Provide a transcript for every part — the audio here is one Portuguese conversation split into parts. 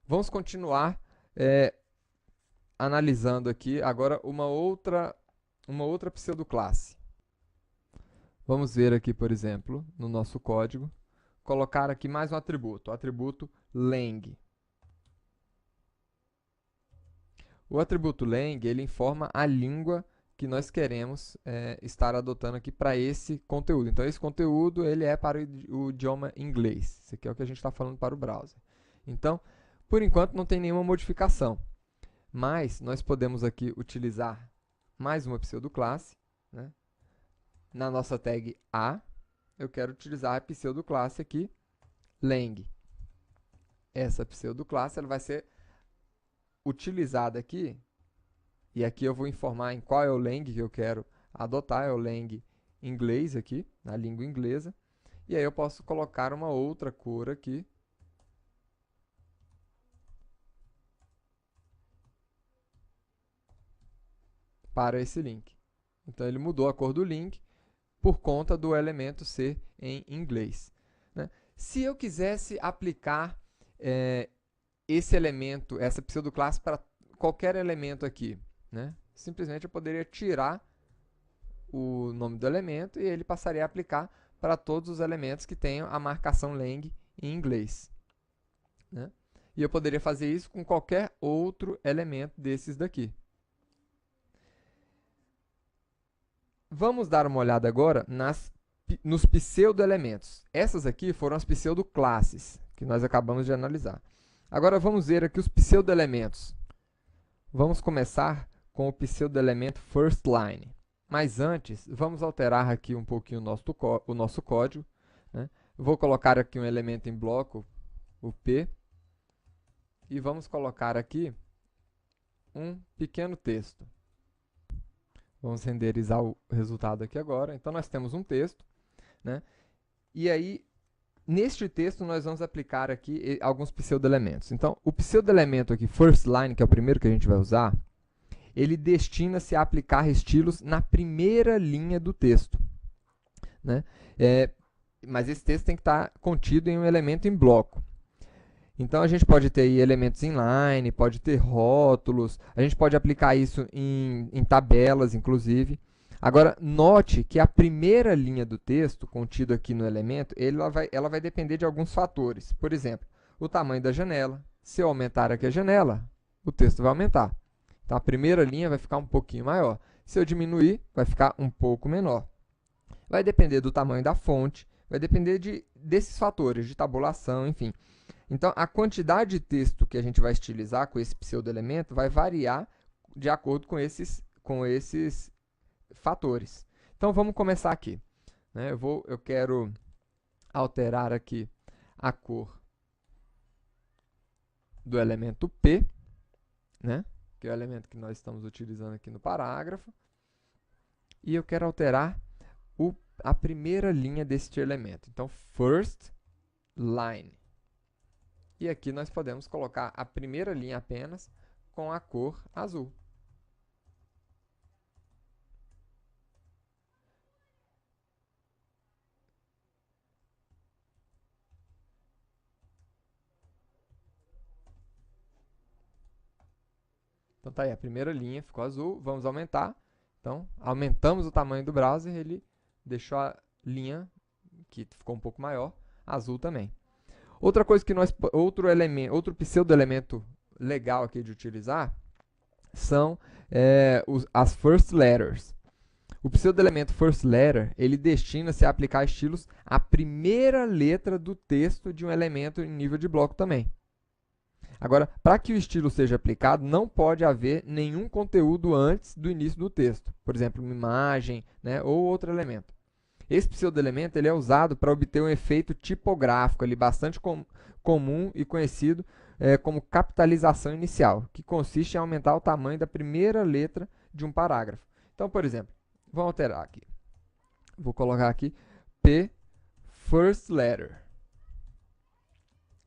Vamos continuar analisando aqui agora uma outra pseudoclasse. Vamos ver aqui, por exemplo, no nosso código, colocar aqui mais um atributo, o atributo lang. O atributo lang, ele informa a língua que nós queremos estar adotando aqui para esse conteúdo. Então, esse conteúdo ele é para o idioma inglês. Isso aqui é o que a gente está falando para o browser. Então, por enquanto, não tem nenhuma modificação. Mas nós podemos aqui utilizar mais uma pseudoclasse, né? Na nossa tag A, eu quero utilizar a pseudoclasse aqui, lang. Essa pseudoclasse ela vai ser utilizada aqui, e aqui eu vou informar em qual é o lang que eu quero adotar, é o lang inglês aqui, na língua inglesa, e aí eu posso colocar uma outra cor aqui, para esse link. Então ele mudou a cor do link por conta do elemento ser em inglês, né? Se eu quisesse aplicar esse elemento, essa pseudoclasse para qualquer elemento aqui, né? Simplesmente eu poderia tirar o nome do elemento e ele passaria a aplicar para todos os elementos que tenham a marcação lang em inglês, né? E eu poderia fazer isso com qualquer outro elemento desses daqui. Vamos dar uma olhada agora nos pseudo-elementos. Essas aqui foram as pseudoclasses que nós acabamos de analisar. Agora vamos ver aqui os pseudo-elementos. Vamos começar com o pseudo-elemento firstLine. Mas antes, vamos alterar aqui um pouquinho o nosso código, né? Vou colocar aqui um elemento em bloco, o P, e vamos colocar aqui um pequeno texto. Vamos renderizar o resultado aqui agora. Então, nós temos um texto, né? E aí, neste texto, nós vamos aplicar aqui alguns pseudo-elementos. Então, o pseudo-elemento aqui, firstLine, que é o primeiro que a gente vai usar, ele destina-se a aplicar estilos na primeira linha do texto, né? Mas esse texto tem que estar contido em um elemento em bloco. Então, a gente pode ter aí elementos inline, pode ter rótulos, a gente pode aplicar isso em tabelas, inclusive. Agora, note que a primeira linha do texto, contido aqui no elemento, ela vai depender de alguns fatores. Por exemplo, o tamanho da janela. Se eu aumentar aqui a janela, o texto vai aumentar. Então, a primeira linha vai ficar um pouquinho maior. Se eu diminuir, vai ficar um pouco menor. Vai depender do tamanho da fonte, vai depender desses fatores, de tabulação, enfim. Então, a quantidade de texto que a gente vai estilizar com esse pseudo-elemento vai variar de acordo com esses fatores. Então, vamos começar aqui, né? Eu quero alterar aqui a cor do elemento P, né? Que é o elemento que nós estamos utilizando aqui no parágrafo. E eu quero alterar a primeira linha deste elemento. Então, first line. E aqui nós podemos colocar a primeira linha apenas com a cor azul. Então tá aí, a primeira linha ficou azul, vamos aumentar. Então, aumentamos o tamanho do browser, ele deixou a linha, que ficou um pouco maior, azul também. Outra coisa que outro pseudo-elemento legal aqui de utilizar são as first letters. O pseudo-elemento first letter, ele destina-se a aplicar estilos à primeira letra do texto de um elemento em nível de bloco também. Agora, para que o estilo seja aplicado, não pode haver nenhum conteúdo antes do início do texto. Por exemplo, uma imagem, né, ou outro elemento. Esse pseudo-elemento ele é usado para obter um efeito tipográfico ali, bastante comum e conhecido como capitalização inicial, que consiste em aumentar o tamanho da primeira letra de um parágrafo. Então, por exemplo, vamos alterar aqui. Vou colocar aqui P first letter.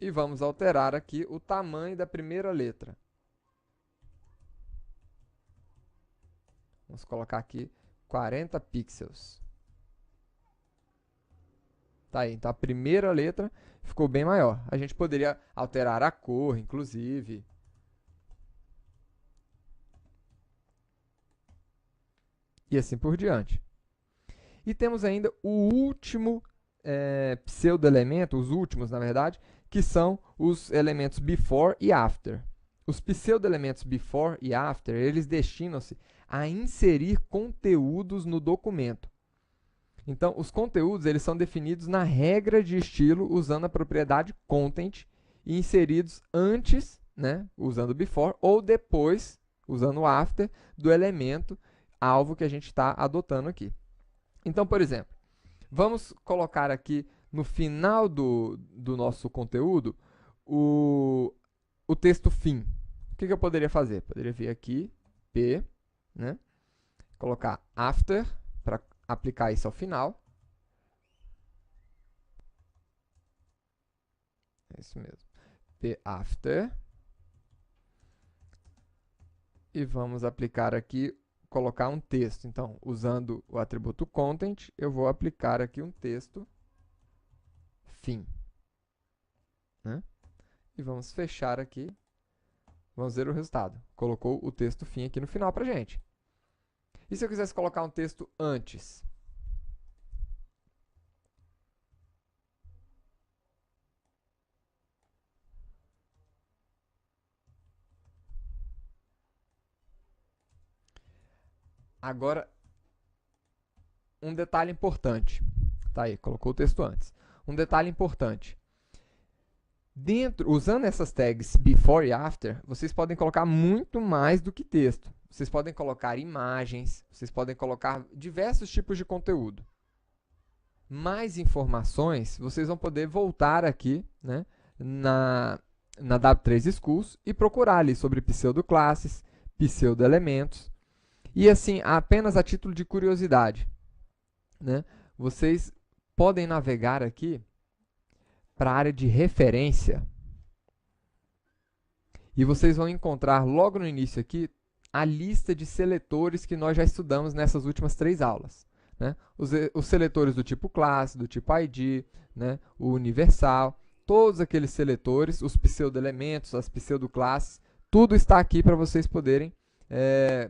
E vamos alterar aqui o tamanho da primeira letra. Vamos colocar aqui 40 pixels. Tá aí, então a primeira letra ficou bem maior. A gente poderia alterar a cor, inclusive. E assim por diante. E temos ainda o último pseudo-elemento, os últimos, na verdade, que são os elementos before e after. Os pseudo-elementos before e after, eles destinam-se a inserir conteúdos no documento. Então, os conteúdos eles são definidos na regra de estilo usando a propriedade content e inseridos antes, né, usando before, ou depois, usando after, do elemento alvo que a gente está adotando aqui. Então, por exemplo, vamos colocar aqui no final do nosso conteúdo o texto fim. O que eu poderia fazer? Poderia vir aqui, P, né? Colocar after, para aplicar isso ao final. É isso mesmo. P after. E vamos aplicar aqui, colocar um texto. Então, usando o atributo content, eu vou aplicar aqui um texto fim. Né? E vamos fechar aqui. Vamos ver o resultado. Colocou o texto fim aqui no final para a gente. E se eu quisesse colocar um texto antes? Agora, um detalhe importante. Tá aí, colocou o texto antes. Um detalhe importante. Usando essas tags before e after, vocês podem colocar muito mais do que texto. Vocês podem colocar imagens, vocês podem colocar diversos tipos de conteúdo. Mais informações, vocês vão poder voltar aqui, né, na W3 Schools e procurar ali sobre pseudoclasses, pseudoelementos. E assim, apenas a título de curiosidade, né, vocês podem navegar aqui para a área de referência e vocês vão encontrar logo no início aqui a lista de seletores que nós já estudamos nessas últimas 3 aulas. Né? Os seletores do tipo classe, do tipo ID, né? O universal, todos aqueles seletores, os pseudo-elementos, as pseudoclasses, tudo está aqui para vocês poderem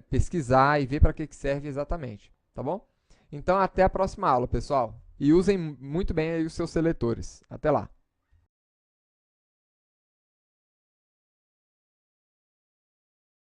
pesquisar e ver para que serve exatamente. Tá bom? Então, até a próxima aula, pessoal. E usem muito bem aí os seus seletores. Até lá!